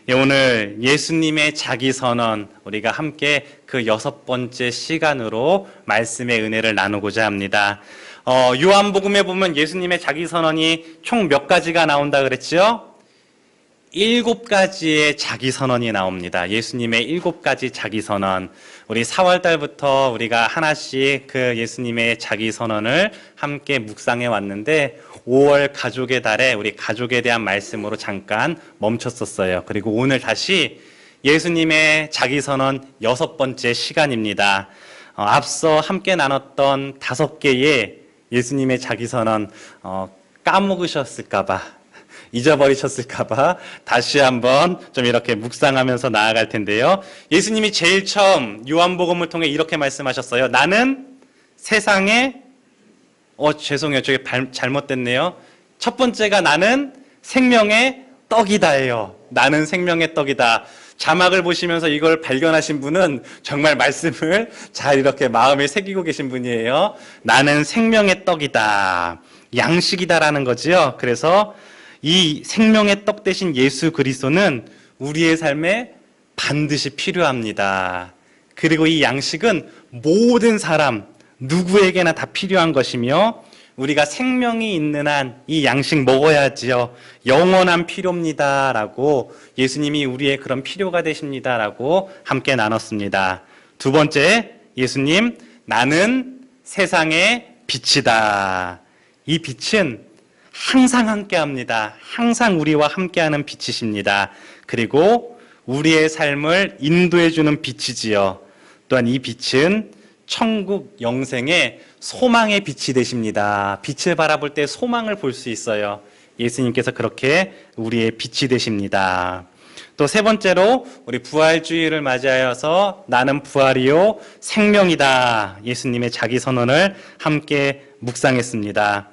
예, 오늘 예수님의 자기선언, 우리가 함께 그 6번째 시간으로 말씀의 은혜를 나누고자 합니다. 요한복음에 보면 예수님의 자기선언이 총 몇 가지가 나온다 그랬죠? 7가지의 자기선언이 나옵니다. 예수님의 7가지 자기선언. 우리 4월달부터 우리가 하나씩 그 예수님의 자기선언을 함께 묵상해 왔는데 5월 가족의 달에 우리 가족에 대한 말씀으로 잠깐 멈췄었어요. 그리고 오늘 다시 예수님의 자기선언 6번째 시간입니다. 앞서 함께 나눴던 5개의 예수님의 자기선언 까먹으셨을까봐, 잊어버리셨을까봐 다시 한번 좀 이렇게 묵상하면서 나아갈 텐데요. 예수님이 제일 처음 요한복음을 통해 이렇게 말씀하셨어요. 나는 세상에 죄송해요. 저게 잘못됐네요. 첫 번째가 나는 생명의 떡이다예요. 나는 생명의 떡이다. 자막을 보시면서 이걸 발견하신 분은 정말 말씀을 잘 이렇게 마음에 새기고 계신 분이에요. 나는 생명의 떡이다. 양식이다라는 거지요. 그래서 이 생명의 떡 대신 예수 그리스도는 우리의 삶에 반드시 필요합니다. 그리고 이 양식은 모든 사람, 누구에게나 다 필요한 것이며 우리가 생명이 있는 한 이 양식 먹어야지요. 영원한 필요입니다. 라고 예수님이 우리의 그런 필요가 되십니다. 라고 함께 나눴습니다. 두 번째, 예수님, 나는 세상의 빛이다. 이 빛은 항상 함께합니다. 항상 우리와 함께하는 빛이십니다. 그리고 우리의 삶을 인도해주는 빛이지요. 또한 이 빛은 천국 영생의 소망의 빛이 되십니다. 빛을 바라볼 때 소망을 볼 수 있어요. 예수님께서 그렇게 우리의 빛이 되십니다. 또 세 번째로 우리 부활주의를 맞이하여서 나는 부활이요 생명이다. 예수님의 자기 선언을 함께 묵상했습니다.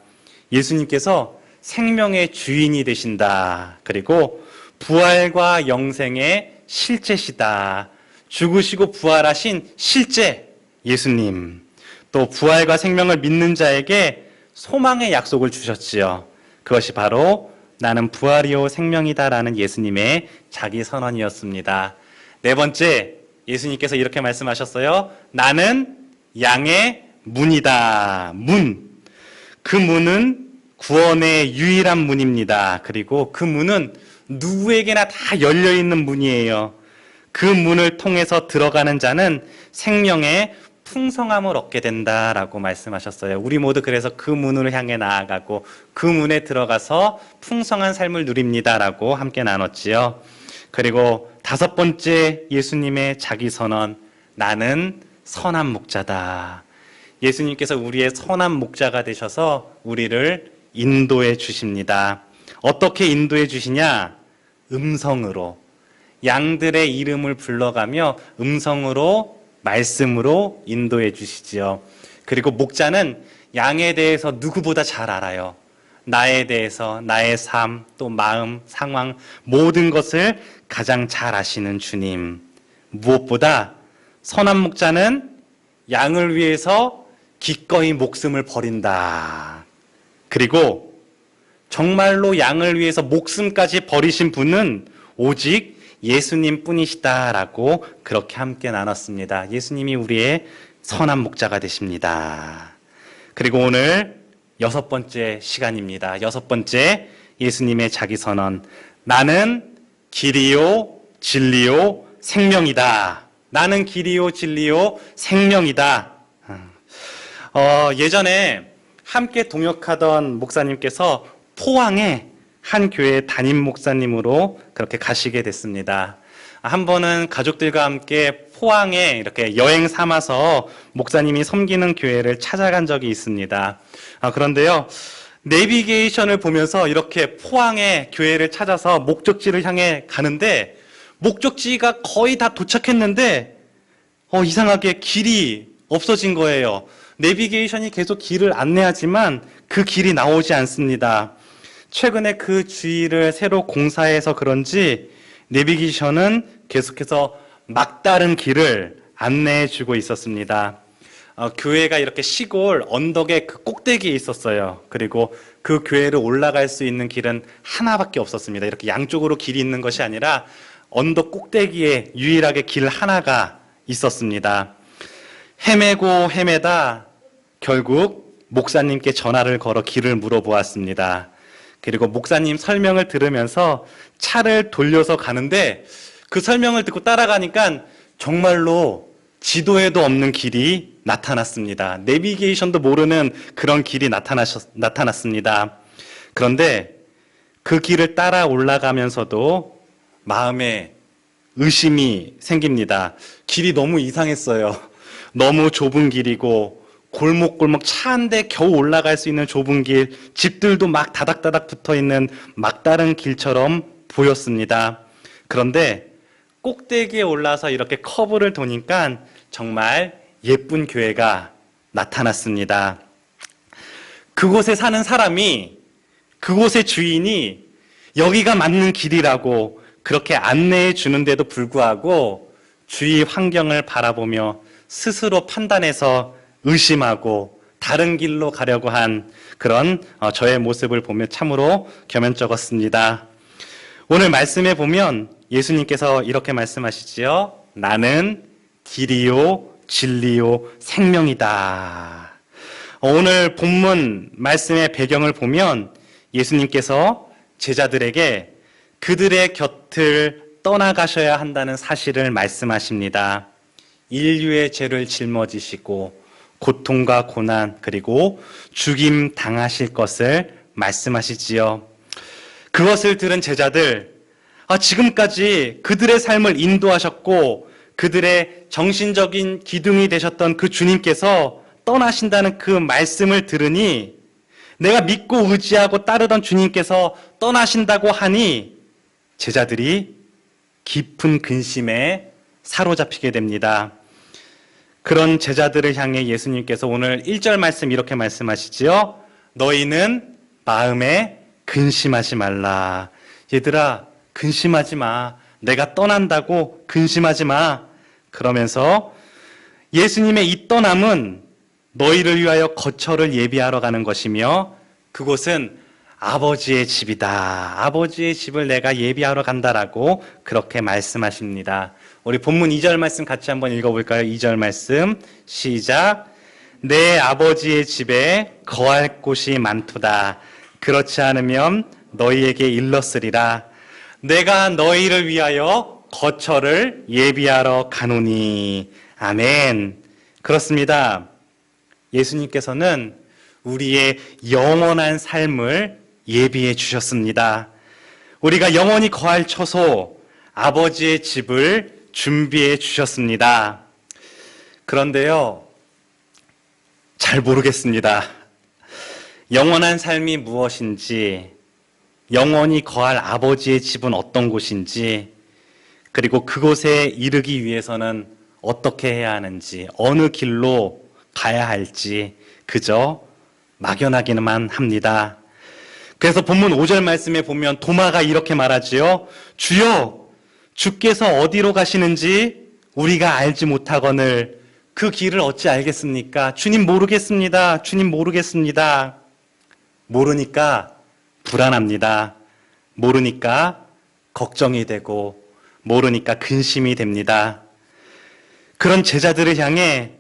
예수님께서 생명의 주인이 되신다. 그리고 부활과 영생의 실제시다. 죽으시고 부활하신 실제 예수님, 또 부활과 생명을 믿는 자에게 소망의 약속을 주셨지요. 그것이 바로 나는 부활이요 생명이다라는 예수님의 자기 선언이었습니다. 네 번째, 예수님께서 이렇게 말씀하셨어요. 나는 양의 문이다. 문. 그 문은 구원의 유일한 문입니다. 그리고 그 문은 누구에게나 다 열려있는 문이에요. 그 문을 통해서 들어가는 자는 생명의 풍성함을 얻게 된다라고 말씀하셨어요. 우리 모두 그래서 그 문을 향해 나아가고 그 문에 들어가서 풍성한 삶을 누립니다라고 함께 나눴지요. 그리고 5번째 예수님의 자기 선언, 나는 선한 목자다. 예수님께서 우리의 선한 목자가 되셔서 우리를 인도해 주십니다. 어떻게 인도해 주시냐? 음성으로. 양들의 이름을 불러가며 음성으로 말씀으로 인도해 주시지요. 그리고 목자는 양에 대해서 누구보다 잘 알아요. 나에 대해서, 나의 삶, 또 마음, 상황, 모든 것을 가장 잘 아시는 주님. 무엇보다 선한 목자는 양을 위해서 기꺼이 목숨을 버린다. 그리고 정말로 양을 위해서 목숨까지 버리신 분은 오직 예수님 뿐이시다라고 그렇게 함께 나눴습니다. 예수님이 우리의 선한 목자가 되십니다. 그리고 오늘 6번째 시간입니다. 6번째 예수님의 자기 선언. 나는 길이요 진리요 생명이다. 나는 길이요 진리요 생명이다. 예전에 함께 동역하던 목사님께서 포항에 한 교회 담임 목사님으로 그렇게 가시게 됐습니다. 한 번은 가족들과 함께 포항에 이렇게 여행 삼아서 목사님이 섬기는 교회를 찾아간 적이 있습니다. 그런데요, 내비게이션을 보면서 이렇게 포항의 교회를 찾아서 목적지를 향해 가는데 목적지가 거의 다 도착했는데 이상하게 길이 없어진 거예요. 내비게이션이 계속 길을 안내하지만 그 길이 나오지 않습니다. 최근에 그 주위를 새로 공사해서 그런지 내비게이션은 계속해서 막다른 길을 안내해 주고 있었습니다. 교회가 이렇게 시골 언덕의 그 꼭대기에 있었어요. 그리고 그 교회를 올라갈 수 있는 길은 하나밖에 없었습니다. 이렇게 양쪽으로 길이 있는 것이 아니라 언덕 꼭대기에 유일하게 길 하나가 있었습니다. 헤매고 헤매다 결국 목사님께 전화를 걸어 길을 물어보았습니다. 그리고 목사님 설명을 들으면서 차를 돌려서 가는데 그 설명을 듣고 따라가니까 정말로 지도에도 없는 길이 나타났습니다. 내비게이션도 모르는 그런 길이 나타났습니다. 그런데 그 길을 따라 올라가면서도 마음에 의심이 생깁니다. 길이 너무 이상했어요. 너무 좁은 길이고 골목골목 차 한 대 겨우 올라갈 수 있는 좁은 길, 집들도 막 다닥다닥 붙어있는 막다른 길처럼 보였습니다. 그런데 꼭대기에 올라서 이렇게 커브를 도니까 정말 예쁜 교회가 나타났습니다. 그곳에 사는 사람이, 그곳의 주인이 여기가 맞는 길이라고 그렇게 안내해 주는데도 불구하고 주위 환경을 바라보며 스스로 판단해서 의심하고 다른 길로 가려고 한 그런 저의 모습을 보며 참으로 겸연쩍었습니다. 오늘 말씀에 보면 예수님께서 이렇게 말씀하시지요. 나는 길이요 진리요 생명이다. 오늘 본문 말씀의 배경을 보면 예수님께서 제자들에게 그들의 곁을 떠나가셔야 한다는 사실을 말씀하십니다. 인류의 죄를 짊어지시고 고통과 고난 그리고 죽임 당하실 것을 말씀하시지요. 그것을 들은 제자들, 지금까지 그들의 삶을 인도하셨고 그들의 정신적인 기둥이 되셨던 그 주님께서 떠나신다는 그 말씀을 들으니, 내가 믿고 의지하고 따르던 주님께서 떠나신다고 하니 제자들이 깊은 근심에 사로잡히게 됩니다. 그런 제자들을 향해 예수님께서 오늘 1절 말씀 이렇게 말씀하시지요. 너희는 마음에 근심하지 말라. 얘들아, 근심하지 마. 내가 떠난다고 근심하지 마. 그러면서 예수님의 이 떠남은 너희를 위하여 거처를 예비하러 가는 것이며 그곳은 아버지의 집이다. 아버지의 집을 내가 예비하러 간다라고 그렇게 말씀하십니다. 우리 본문 2절 말씀 같이 한번 읽어볼까요? 2절 말씀 시작. 내 아버지의 집에 거할 곳이 많도다. 그렇지 않으면 너희에게 일렀으리라. 내가 너희를 위하여 거처를 예비하러 가노니. 아멘. 그렇습니다. 예수님께서는 우리의 영원한 삶을 예비해 주셨습니다. 우리가 영원히 거할 처소, 아버지의 집을 준비해 주셨습니다. 그런데요, 잘 모르겠습니다. 영원한 삶이 무엇인지, 영원히 거할 아버지의 집은 어떤 곳인지, 그리고 그곳에 이르기 위해서는 어떻게 해야 하는지, 어느 길로 가야 할지 그저 막연하기만 합니다. 그래서 본문 5절 말씀에 보면 도마가 이렇게 말하지요. 주여, 주께서 어디로 가시는지 우리가 알지 못하거늘 그 길을 어찌 알겠습니까? 주님 모르겠습니다. 주님 모르겠습니다. 모르니까 불안합니다. 모르니까 걱정이 되고 모르니까 근심이 됩니다. 그런 제자들을 향해,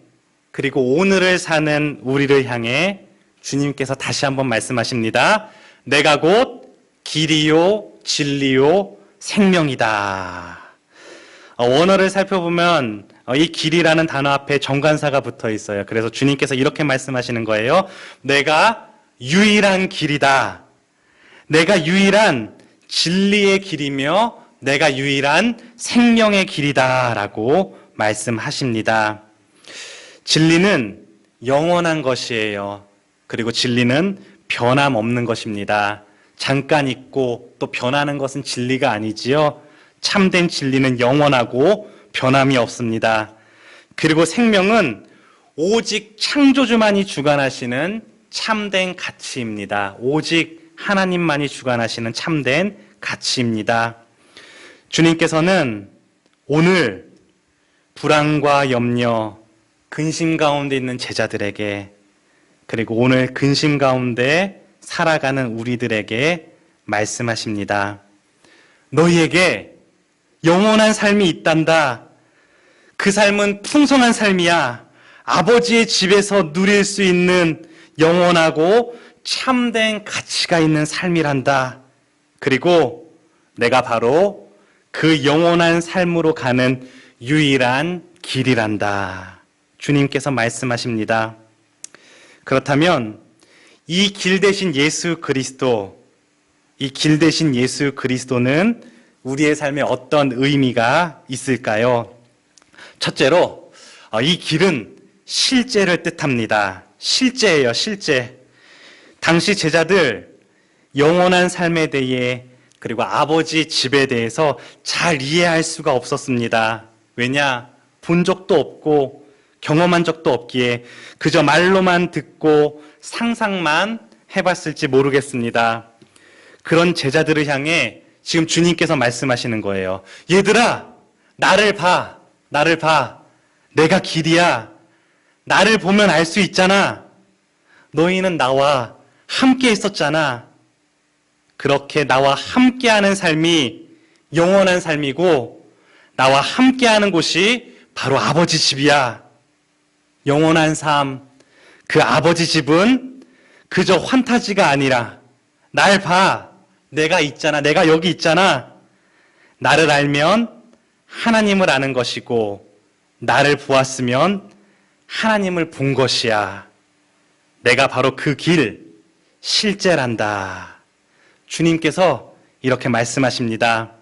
그리고 오늘을 사는 우리를 향해 주님께서 다시 한번 말씀하십니다. 내가 곧 길이요 진리요 생명이다. 원어를 살펴보면 이 길이라는 단어 앞에 정관사가 붙어 있어요. 그래서 주님께서 이렇게 말씀하시는 거예요. 내가 유일한 길이다. 내가 유일한 진리의 길이며 내가 유일한 생명의 길이다 라고 말씀하십니다. 진리는 영원한 것이에요. 그리고 진리는 변함없는 것입니다. 잠깐 있고 또 변하는 것은 진리가 아니지요. 참된 진리는 영원하고 변함이 없습니다. 그리고 생명은 오직 창조주만이 주관하시는 참된 가치입니다. 오직 하나님만이 주관하시는 참된 가치입니다. 주님께서는 오늘 불안과 염려, 근심 가운데 있는 제자들에게, 그리고 오늘 근심 가운데 살아가는 우리들에게 말씀하십니다. 너희에게 영원한 삶이 있단다. 그 삶은 풍성한 삶이야. 아버지의 집에서 누릴 수 있는 영원하고 참된 가치가 있는 삶이란다. 그리고 내가 바로 그 영원한 삶으로 가는 유일한 길이란다. 주님께서 말씀하십니다. 그렇다면 이 길 대신 예수 그리스도, 이 길 대신 예수 그리스도는 우리의 삶에 어떤 의미가 있을까요? 첫째로 이 길은 실제를 뜻합니다. 실제예요, 실제. 당시 제자들 영원한 삶에 대해 그리고 아버지 집에 대해서 잘 이해할 수가 없었습니다. 왜냐? 본 적도 없고 경험한 적도 없기에 그저 말로만 듣고 상상만 해봤을지 모르겠습니다. 그런 제자들을 향해 지금 주님께서 말씀하시는 거예요. 얘들아, 나를 봐. 나를 봐. 내가 길이야. 나를 보면 알 수 있잖아. 너희는 나와 함께 있었잖아. 그렇게 나와 함께하는 삶이 영원한 삶이고 나와 함께하는 곳이 바로 아버지 집이야. 영원한 삶, 그 아버지 집은 그저 환타지가 아니라 날 봐. 내가 있잖아. 내가 여기 있잖아. 나를 알면 하나님을 아는 것이고 나를 보았으면 하나님을 본 것이야. 내가 바로 그 길, 실제란다. 주님께서 이렇게 말씀하십니다.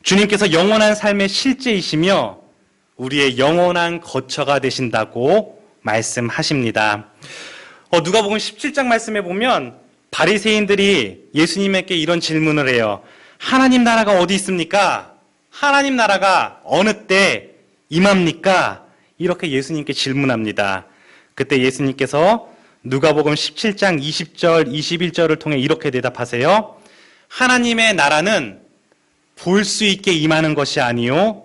주님께서 영원한 삶의 실제이시며 우리의 영원한 거처가 되신다고 말씀하십니다. 누가복음 17장 말씀에 보면 바리새인들이 예수님에게 이런 질문을 해요. 하나님 나라가 어디 있습니까? 하나님 나라가 어느 때 임합니까? 이렇게 예수님께 질문합니다. 그때 예수님께서 누가복음 17장 20절, 21절을 통해 이렇게 대답하세요. 하나님의 나라는 볼 수 있게 임하는 것이 아니요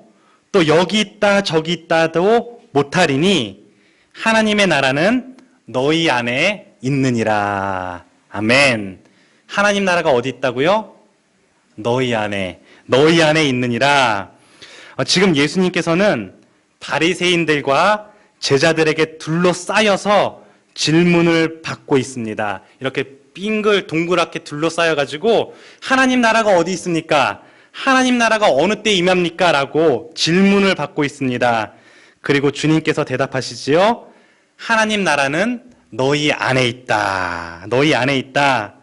또 여기 있다 저기 있다도 못하리니 하나님의 나라는 너희 안에 있느니라. 아멘. 하나님 나라가 어디 있다고요? 너희 안에 있느니라. 지금 예수님께서는 바리새인들과 제자들에게 둘러싸여서 질문을 받고 있습니다. 이렇게 빙글 동그랗게 둘러싸여가지고 하나님 나라가 어디 있습니까? 하나님 나라가 어느 때 임합니까? 라고 질문을 받고 있습니다. 그리고 주님께서 대답하시지요. 하나님 나라는 너희 안에 있다. 너희 안에 있다.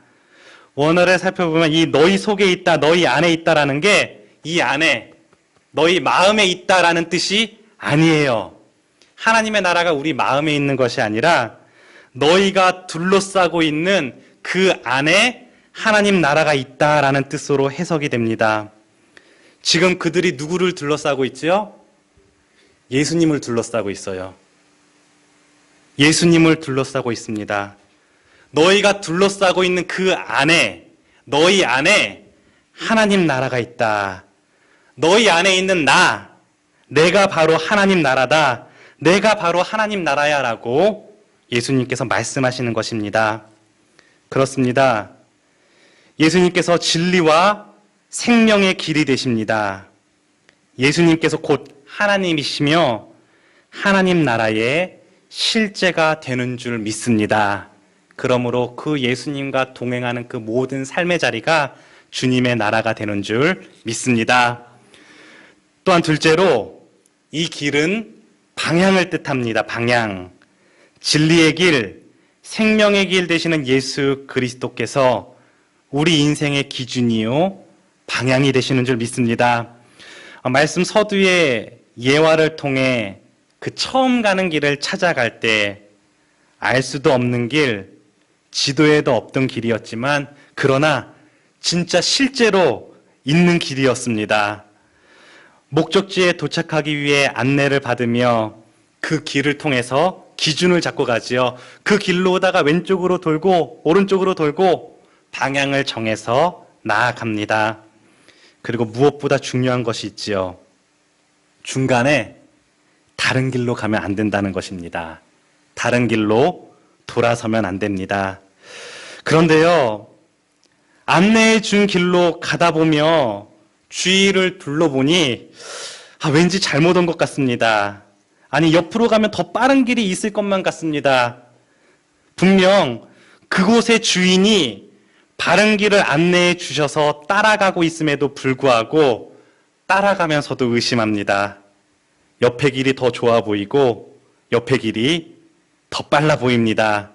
원어를 살펴보면 이 너희 속에 있다, 너희 안에 있다라는 게 이 안에 너희 마음에 있다라는 뜻이 아니에요. 하나님의 나라가 우리 마음에 있는 것이 아니라 너희가 둘러싸고 있는 그 안에 하나님 나라가 있다라는 뜻으로 해석이 됩니다. 지금 그들이 누구를 둘러싸고 있지요? 예수님을 둘러싸고 있어요. 예수님을 둘러싸고 있습니다. 너희가 둘러싸고 있는 그 안에, 너희 안에 하나님 나라가 있다. 너희 안에 있는 내가 바로 하나님 나라다. 내가 바로 하나님 나라야 라고 예수님께서 말씀하시는 것입니다. 그렇습니다. 예수님께서 진리와 생명의 길이 되십니다. 예수님께서 곧 하나님이시며 하나님 나라의 실제가 되는 줄 믿습니다. 그러므로 그 예수님과 동행하는 그 모든 삶의 자리가 주님의 나라가 되는 줄 믿습니다. 또한 둘째로 이 길은 방향을 뜻합니다. 방향. 진리의 길, 생명의 길 되시는 예수 그리스도께서 우리 인생의 기준이요 방향이 되시는 줄 믿습니다. 말씀 서두의 예화를 통해 그 처음 가는 길을 찾아갈 때 알 수도 없는 길, 지도에도 없던 길이었지만 그러나 진짜 실제로 있는 길이었습니다. 목적지에 도착하기 위해 안내를 받으며 그 길을 통해서 기준을 잡고 가지요. 그 길로 오다가 왼쪽으로 돌고 오른쪽으로 돌고 방향을 정해서 나아갑니다. 그리고 무엇보다 중요한 것이 있지요. 중간에 다른 길로 가면 안 된다는 것입니다. 다른 길로 돌아서면 안 됩니다. 그런데요, 안내해 준 길로 가다 보며 주위를 둘러보니 왠지 잘못 온 것 같습니다. 아니, 옆으로 가면 더 빠른 길이 있을 것만 같습니다. 분명 그곳의 주인이 바른 길을 안내해 주셔서 따라가고 있음에도 불구하고 따라가면서도 의심합니다. 옆의 길이 더 좋아 보이고 옆의 길이 더 빨라 보입니다.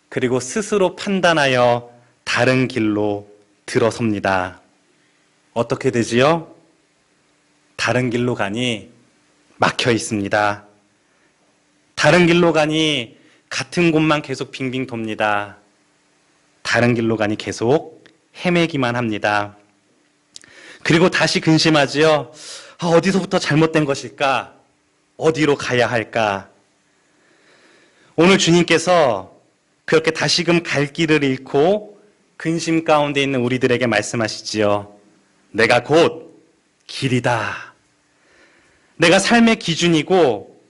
그리고 스스로 판단하여 다른 길로 들어섭니다. 어떻게 되지요? 다른 길로 가니 막혀 있습니다. 다른 길로 가니 같은 곳만 계속 빙빙 돕니다. 다른 길로 가니 계속 헤매기만 합니다. 그리고 다시 근심하지요. 어디서부터 잘못된 것일까? 어디로 가야 할까? 오늘 주님께서 그렇게 다시금 갈 길을 잃고 근심 가운데 있는 우리들에게 말씀하시지요. 내가 곧 길이다. 내가 삶의 기준이고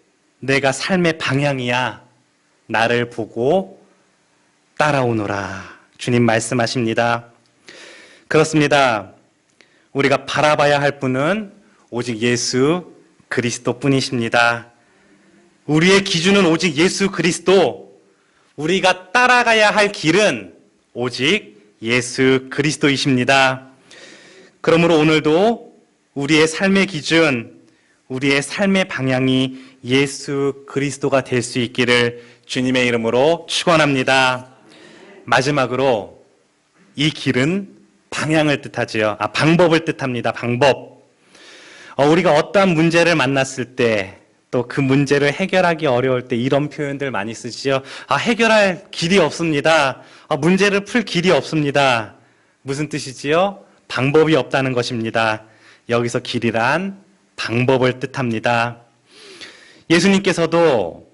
내가 삶의 방향이야. 나를 보고 따라오너라. 주님 말씀하십니다. 그렇습니다. 우리가 바라봐야 할 분은 오직 예수 그리스도 뿐이십니다. 우리의 기준은 오직 예수 그리스도, 우리가 따라가야 할 길은 오직 예수 그리스도이십니다. 그러므로 오늘도 우리의 삶의 기준, 우리의 삶의 방향이 예수 그리스도가 될 수 있기를 주님의 이름으로 축원합니다. 마지막으로 이 길은 방향을 뜻하지요. 방법을 뜻합니다. 방법. 우리가 어떠한 문제를 만났을 때, 또 그 문제를 해결하기 어려울 때 이런 표현들 많이 쓰지요. 해결할 길이 없습니다. 문제를 풀 길이 없습니다. 무슨 뜻이지요? 방법이 없다는 것입니다. 여기서 길이란 방법을 뜻합니다. 예수님께서도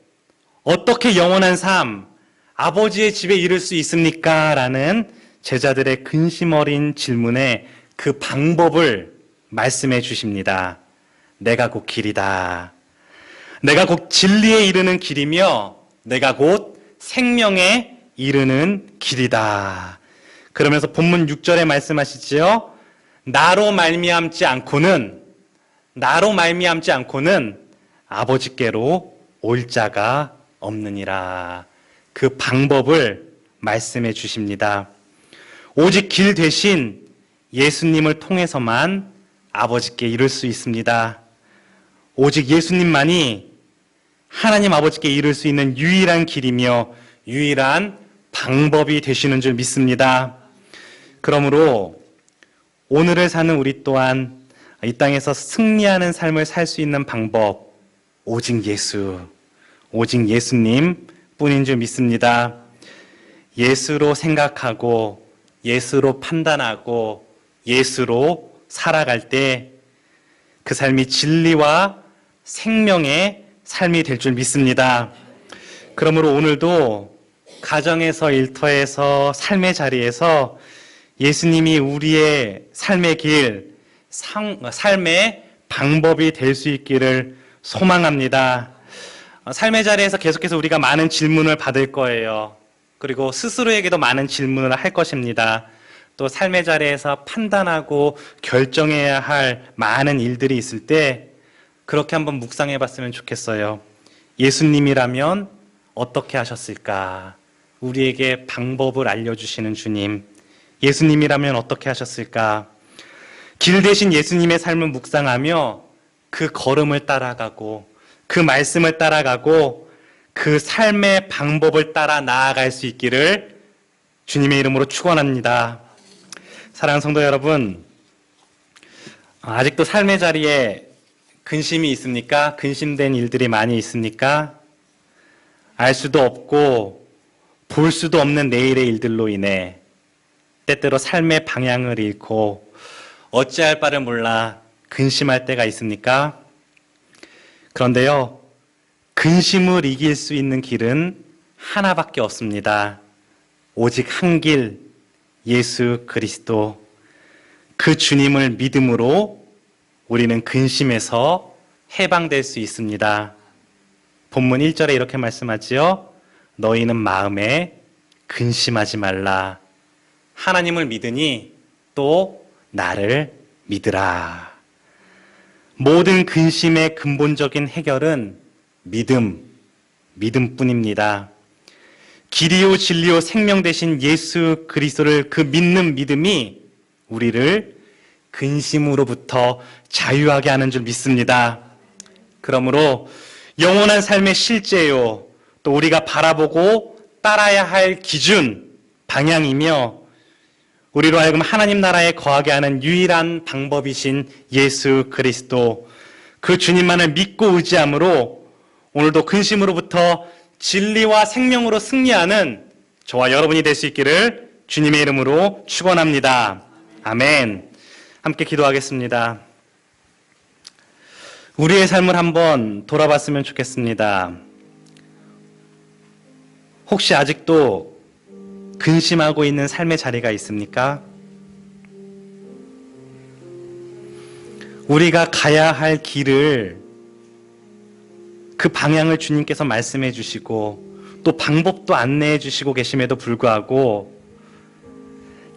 어떻게 영원한 삶, 아버지의 집에 이를 수 있습니까? 라는 제자들의 근심 어린 질문에 그 방법을 말씀해 주십니다. 내가 곧 길이다. 내가 곧 진리에 이르는 길이며 내가 곧 생명에 이르는 길이다. 그러면서 본문 6절에 말씀하시지요. 나로 말미암지 않고는 아버지께로 올 자가 없느니라. 그 방법을 말씀해 주십니다. 오직 길 대신 예수님을 통해서만 아버지께 이룰 수 있습니다. 오직 예수님만이 하나님 아버지께 이룰 수 있는 유일한 길이며 유일한 방법이 되시는 줄 믿습니다. 그러므로 오늘을 사는 우리 또한 이 땅에서 승리하는 삶을 살 수 있는 방법, 오직 예수님 뿐인 줄 믿습니다. 예수로 생각하고 예수로 판단하고 예수로 살아갈 때 그 삶이 진리와 생명의 삶이 될 줄 믿습니다. 그러므로 오늘도 가정에서, 일터에서, 삶의 자리에서 예수님이 우리의 삶의 길, 삶의 방법이 될 수 있기를 소망합니다. 삶의 자리에서 계속해서 우리가 많은 질문을 받을 거예요. 그리고 스스로에게도 많은 질문을 할 것입니다. 또 삶의 자리에서 판단하고 결정해야 할 많은 일들이 있을 때 그렇게 한번 묵상해 봤으면 좋겠어요. 예수님이라면 어떻게 하셨을까? 우리에게 방법을 알려주시는 주님. 예수님이라면 어떻게 하셨을까? 길 대신 예수님의 삶을 묵상하며 그 걸음을 따라가고 그 말씀을 따라가고 그 삶의 방법을 따라 나아갈 수 있기를 주님의 이름으로 축원합니다. 사랑하는 성도 여러분, 아직도 삶의 자리에 근심이 있습니까? 근심된 일들이 많이 있습니까? 알 수도 없고 볼 수도 없는 내일의 일들로 인해 때때로 삶의 방향을 잃고 어찌할 바를 몰라 근심할 때가 있습니까? 그런데요, 근심을 이길 수 있는 길은 하나밖에 없습니다. 오직 한 길, 예수 그리스도. 그 주님을 믿음으로 우리는 근심에서 해방될 수 있습니다. 본문 1절에 이렇게 말씀하지요. 너희는 마음에 근심하지 말라. 하나님을 믿으니 또 나를 믿으라. 모든 근심의 근본적인 해결은 믿음뿐입니다. 길이요 진리요 생명 되신 예수 그리스도를 그 믿는 믿음이 우리를 근심으로부터 자유하게 하는 줄 믿습니다. 그러므로 영원한 삶의 실제요, 또 우리가 바라보고 따라야 할 기준, 방향이며 우리로 하여금 하나님 나라에 거하게 하는 유일한 방법이신 예수 그리스도, 그 주님만을 믿고 의지함으로 오늘도 근심으로부터 진리와 생명으로 승리하는 저와 여러분이 될 수 있기를 주님의 이름으로 축원합니다. 아멘. 함께 기도하겠습니다. 우리의 삶을 한번 돌아봤으면 좋겠습니다. 혹시 아직도 근심하고 있는 삶의 자리가 있습니까? 우리가 가야 할 길을, 그 방향을 주님께서 말씀해 주시고 또 방법도 안내해 주시고 계심에도 불구하고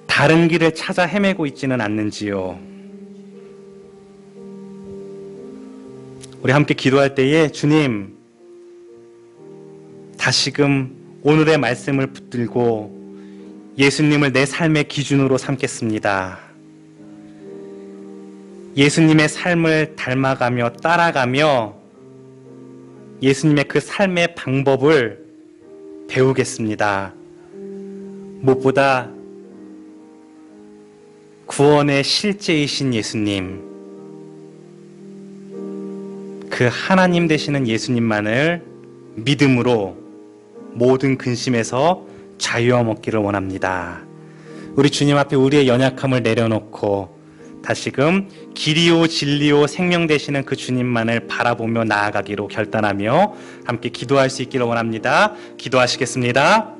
다른 길을 찾아 헤매고 있지는 않는지요? 우리 함께 기도할 때에 주님, 다시금 오늘의 말씀을 붙들고 예수님을 내 삶의 기준으로 삼겠습니다. 예수님의 삶을 닮아가며 따라가며 예수님의 그 삶의 방법을 배우겠습니다. 무엇보다 구원의 실제이신 예수님, 그 하나님 되시는 예수님만을 믿음으로 모든 근심에서 자유함 얻기를 원합니다. 우리 주님 앞에 우리의 연약함을 내려놓고 다시금 길이요 진리요 생명 되시는 그 주님만을 바라보며 나아가기로 결단하며 함께 기도할 수 있기를 원합니다. 기도하시겠습니다.